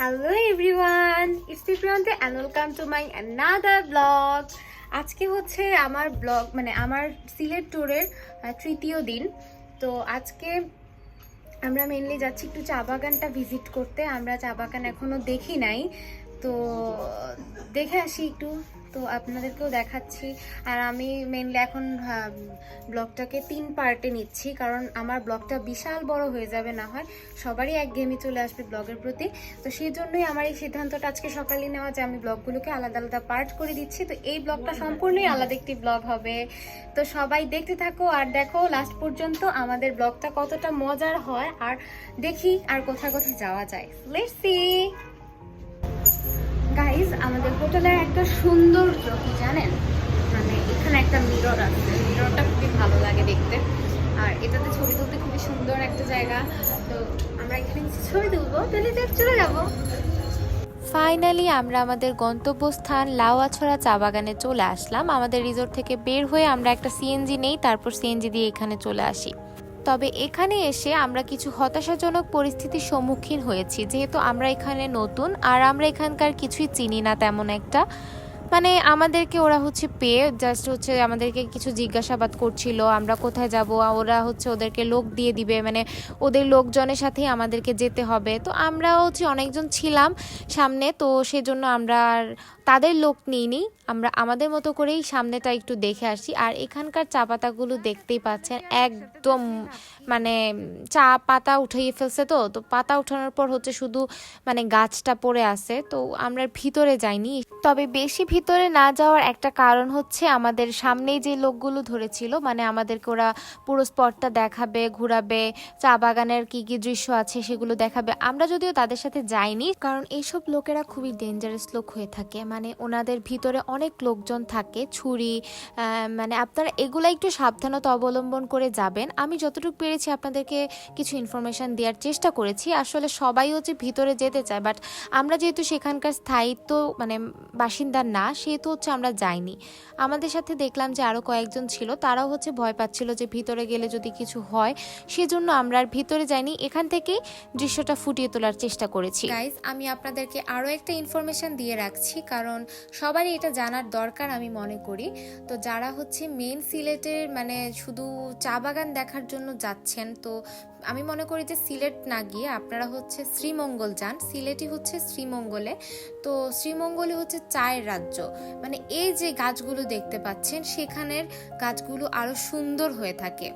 Hello everyone, it's Priyanti and welcome to my another vlog. আজকে হচ্ছে আমার blog আমার সিলেট ট্যুরের তৃতীয় দিন। তো আজকে আমরা মেইনলি যাচ্ছি একটু চা বাগানটা ভিজিট করতে। আমরা চা বাগান এখনো দেখি নাই, তো দেখে আসি একটু, তো আপনাদেরকেও দেখাচ্ছি। আর আমি মেইনলি এখন ব্লগটাকে 3 পার্টে নিচ্ছি, কারণ আমার ব্লগটা বিশাল বড় হয়ে যাবে, না হয় সবারই একঘেয়েমি চলে আসবে ব্লগের প্রতি। তো সেই জন্যই আমার এই সিদ্ধান্তটা আজকে সকালে নেওয়া যে আমি ব্লগগুলোকে আলাদা আলাদা পার্ট করে দিচ্ছি। তো এই ব্লগটা সম্পূর্ণই আলাদা একটি ব্লগ হবে, তো সবাই দেখতে থাকো আর দেখো লাস্ট পর্যন্ত আমাদের ব্লগটা কতটা মজার হয়, আর দেখি আর কোথায় কোথায় যাওয়া যায়। Let's see. গাইজ, আমাদের হোটেলের একটা সৌন্দর্য কি জানেন, এখানে একটা মিরর আছে, মিররটা খুবই ভালো লাগে দেখতে, আর এটাতে ছবি তুলতে খুবই সুন্দর একটা জায়গা। তো আমরা এখানে ছবি তুলবো, তাহলে চলে যাবো। ফাইনালি আমরা আমাদের গন্তব্যস্থান লাউয়াছড়া চা বাগানে চলে আসলাম। আমাদের রিসোর্ট থেকে বের হয়ে আমরা একটা সিএনজি নেই, তারপর সিএনজি দিয়ে এখানে চলে আসি। তবে এখানে এসে আমরা কিছু হতাশাজনক পরিস্থিতির সম্মুখীন হয়েছি, যেহেতু আমরা এখানে নতুন আর আমরা এখানকার কিছুই চিনি না তেমন একটা। আমাদেরকে ওরা পেয়ে জাস্ট আমাদেরকে কিছু জিজ্ঞাসাবাদ করছিল, আমরা কোথায় যাব, ওরা ওদেরকে লোক দিয়ে দিবে, ওদের লোকজনের সাথেই আমাদেরকে যেতে হবে। তো আমরা অনেকজন ছিলাম সামনে, তো সেজন্য আমরা আর তাদের লোক নিইনি, আমরা আমাদের মতো করেই সামনেটা একটু দেখে আসি। আর এখানকার চা পাতাগুলো দেখতেই পাচ্ছেন, একদম চা পাতা উঠিয়ে ফেলছে। তো পাতা উঠানোর পর শুধু গাছটা পড়ে আছে। তো আমরা ভিতরে যাইনি, তবে বেশি ভিতরে না যাওয়ার একটা কারণ আমাদের সামনেই যে লোকগুলো ধরেছিল, আমাদেরকে ওরা পুরো স্পটটা দেখাবে, ঘোরাবে, চা বাগানের কি কি দৃশ্য আছে সেগুলো দেখাবে। আমরা যদিও তাদের সাথে যাইনি, কারণ এইসব লোকেরা খুবই ডেঞ্জারাস লোক হয়ে থাকে, ওনাদের ভিতরে অনেক লোকজন থাকে, ছুরি, আপনারা এগুলা একটু সাবধানতা অবলম্বন করে যাবেন। আমি যতটুকু পেরেছি আপনাদেরকে কিছু ইনফরমেশন দেওয়ার চেষ্টা করেছি। আসলে সবাই ভিতরে যেতে চায়, বাট আমরা যেহেতু সেখানকার স্থায়িত্ব বাসিন্দা না, সেহেতু আমরা যাইনি। আমাদের সাথে দেখলাম যে আরো কয়েকজন ছিল, তারাও ভয় পাচ্ছিল যে ভিতরে গেলে যদি কিছু হয়, সেজন্য আমরা আর ভিতরে যাইনি, এখান থেকেই দৃশ্যটা ফুটিয়ে তোলার চেষ্টা করেছি। গাইজ, আমি আপনাদেরকে আরো একটা ইনফরমেশন দিয়ে রাখছি, কারণ সবারই এটা জানার দরকার আমি মনে করি। তো যারা মেইন সিলেটের শুধু চা বাগান দেখার জন্য যাচ্ছেন, তো আমি মনে করি যে সিলেট না গিয়ে আপনারা শ্রীমঙ্গল যান। সিলেটই শ্রীমঙ্গলে। তো শ্রীমঙ্গলে চায়ের রাজ্য, এই যে গাছগুলো দেখতে পাচ্ছেন, সেখানের গাছগুলো আরো সুন্দর হয়ে থাকে।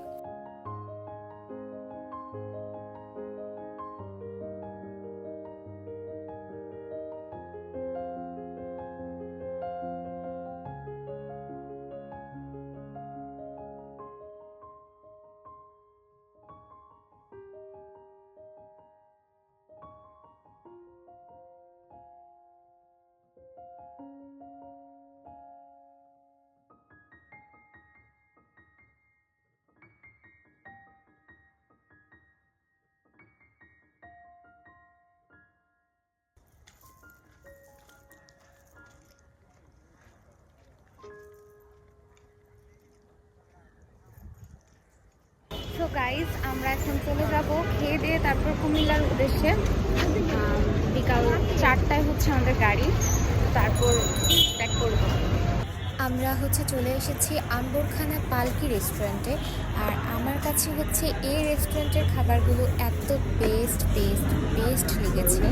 তো গাইজ, আমরা এখন চলে যাব খেয়ে দিয়ে, তারপর কুমিল্লার উদ্দেশ্যে। বিকাল 4টায় আমাদের গাড়ি, তারপর ব্যাক করবো। আমরা চলে এসেছি আম্বরখানা পালকি রেস্টুরেন্টে। আর আমার কাছে এই রেস্টুরেন্টের খাবারগুলো এত বেস্ট লেগেছে,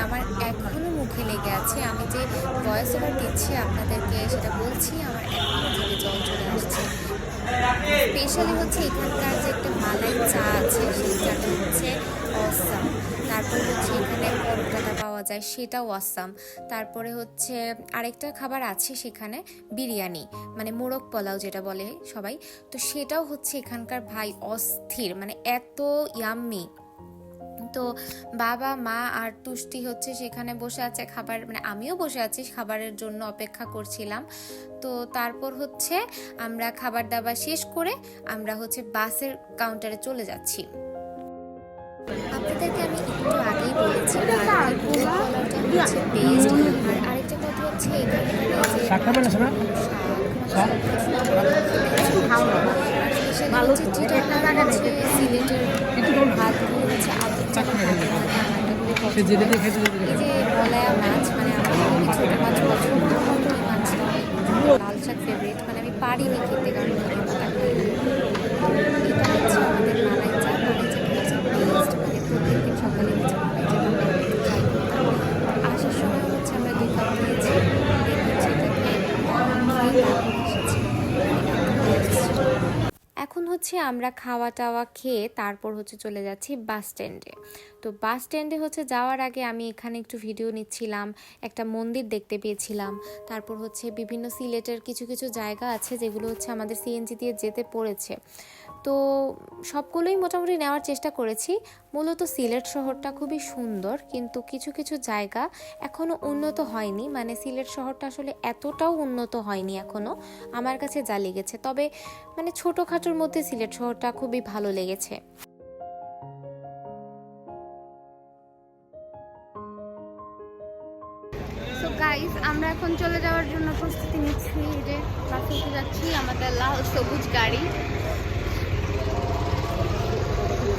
আমার এখনও মুখে লেগে আছে। আমি যে ভয়েস ওভার দিচ্ছি আপনাদেরকে, সেটা বলছি, আমার এখনও জিভে জল চলে আসছে। স্পেশালি এখানকার যে একটা মালাই চা আছে, সেই চাটা অসাম। তারপর এখানে পরোটাটা পাওয়া যায়, সেটাও অসাম। তারপরে আরেকটা খাবার আছে সেখানে, বিরিয়ানি, মোরগ পোলাও যেটা বলে সবাই, তো সেটাও এখানকার ভাই অস্থির, এত ইয়াম্মি। তো বাবা, মা আর তুষ্টি সেখানে বসে আছে খাবার, আমিও বসে আছি খাবারের জন্য অপেক্ষা করছিলাম। তো তারপর আমরা খাবার দাবার শেষ করে আমরা বাসের কাউন্টারে চলে যাচ্ছি। আপনাদেরকে আমি একটু আগেই বলেছি বেস্ট। আর আরেকটা কথা সিলেটের ভাতগুলো এই যে বলায়া মাছ, মানে আমার খুবই ছোটো মাছ পছন্দ, এই মাছটা লাল শাক ফেভারিট, মানে আমি পারিনি খেতে কারণ ধনে পাতা খাই না। এটা হচ্ছে আমাদের মালাই চা। মালাই চাটা হচ্ছে বেস্ট, মানে প্রত্যেকদিন সকালে হচ্ছে মালাই চাটা আমরা একটু ট্রাই করতাম। আসার সময় হচ্ছে আমরা 2 কাপ নিয়েছি, দেন হচ্ছে এটাকে খেয়ে তারপর এসেছি। এখন হচ্ছে আমরা খাওয়া টাওয়া খেয়ে তারপর হচ্ছে চলে যাচ্ছি বাস স্ট্যান্ডে। তো বাস স্ট্যান্ডে হচ্ছে যাওয়ার আগে আমি এখানে একটু ভিডিও নিচ্ছিলাম, একটা মন্দির দেখতে পেয়েছিলাম, তারপর হচ্ছে বিভিন্ন সিলেটের কিছু কিছু জায়গা আছে যেগুলো হচ্ছে আমাদের সিএনজি দিয়ে যেতে পড়েছে। তো সবগুলোই মোটামুটি নেওয়ার চেষ্টা করেছি। মূলত সিলেট শহরটা খুবই সুন্দর, কিন্তু কিছু কিছু জায়গা এখনও উন্নত হয়নি, মানে সিলেট শহরটা আসলে এতটাও উন্নত হয়নি এখনও আমার কাছে যা লেগেছে। তবে মানে ছোটোখাটোর মধ্যে সিলেট শহরটা খুবই ভালো লেগেছে। সো গাইস, আমরা এখন চলে যাওয়ার জন্য প্রস্তুতি নিচ্ছি। এই যে বাসে উঠে যাচ্ছি, আমাদের লাল সবুজ গাড়ি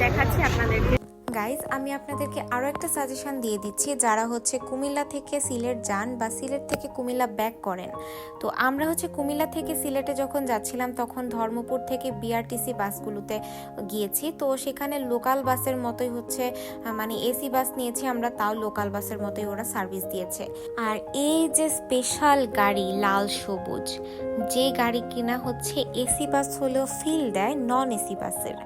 দেখাচ্ছি আপনাদেরকে। গাইজ, আমি আপনাদেরকে আরও একটা সাজেশন দিয়ে দিচ্ছি, যারা হচ্ছে কুমিল্লা থেকে সিলেট যান বা সিলেট থেকে কুমিল্লা ব্যাক করেন। তো আমরা হচ্ছে কুমিল্লা থেকে সিলেটে যখন যাচ্ছিলাম তখন ধর্মপুর থেকে বিআরটিসি বাসগুলোতে গিয়েছি। তো সেখানে লোকাল বাসের মতোই হচ্ছে, মানে এসি বাস নিয়েছি আমরা, তাও লোকাল বাসের মতোই ওরা সার্ভিস দিয়েছে। আর এই যে স্পেশাল গাড়ি লাল সবুজ, যে গাড়ি কিনা হচ্ছে এসি বাস হলেও ফিল দেয় নন এসি বাসের,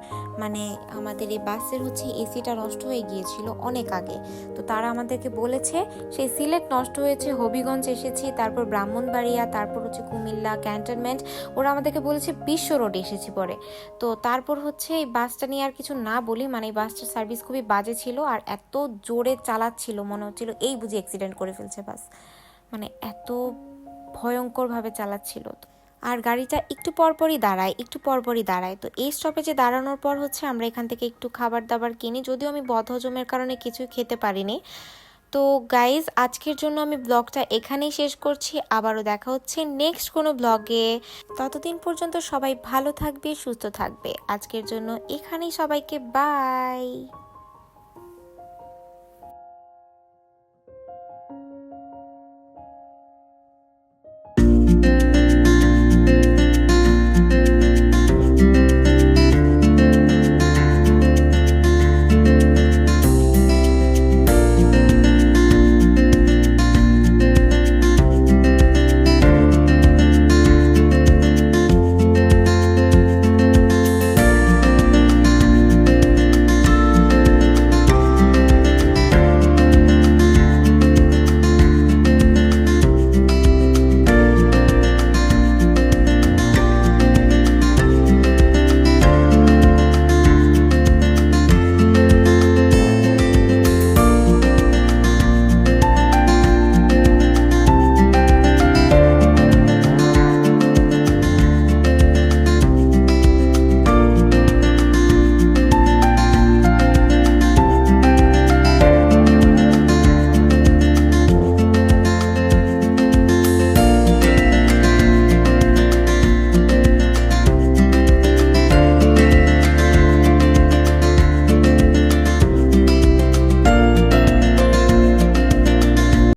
মানে আমাদের এই বাসের হচ্ছে এসিটা নষ্ট হয়ে গিয়েছিল অনেক আগে। তো তারা আমাদেরকে বলেছে সেই সিলেট নষ্ট হয়েছে, হবিগঞ্জ এসেছি, তারপর ব্রাহ্মণবাড়িয়া, তারপর হচ্ছে কুমিল্লা ক্যান্টনমেন্ট, ওরা আমাদেরকে বলেছে বিশ্ব রোড এসেছি পরে। তো তারপর হচ্ছে এই বাসটা নিয়ে আর কিছু না বলি, মানে এই বাসটার সার্ভিস খুবই বাজে ছিল, আর এত জোরে চালাচ্ছিল মনে হচ্ছিল এই বুঝি অ্যাক্সিডেন্ট করে ফেলছে বাস, মানে এত ভয়ঙ্করভাবে চালাচ্ছিল। আর গাড়িটা একটু পরপরই দাঁড়ায়। তো এই স্টপেজে দাঁড়ানোর পর হচ্ছে আমরা এখান থেকে একটু খাবার দাবার কিনি, যদিও আমি বদহজমের কারণে কিছুই খেতে পারিনি। তো গাইজ, আজকের জন্য আমি ব্লগটা এখানেই শেষ করছি। আবারও দেখা হচ্ছে নেক্সট কোনো ব্লগে। ততদিন পর্যন্ত সবাই ভালো থাকবে, সুস্থ থাকবে। আজকের জন্য এখানেই সবাইকে বাই।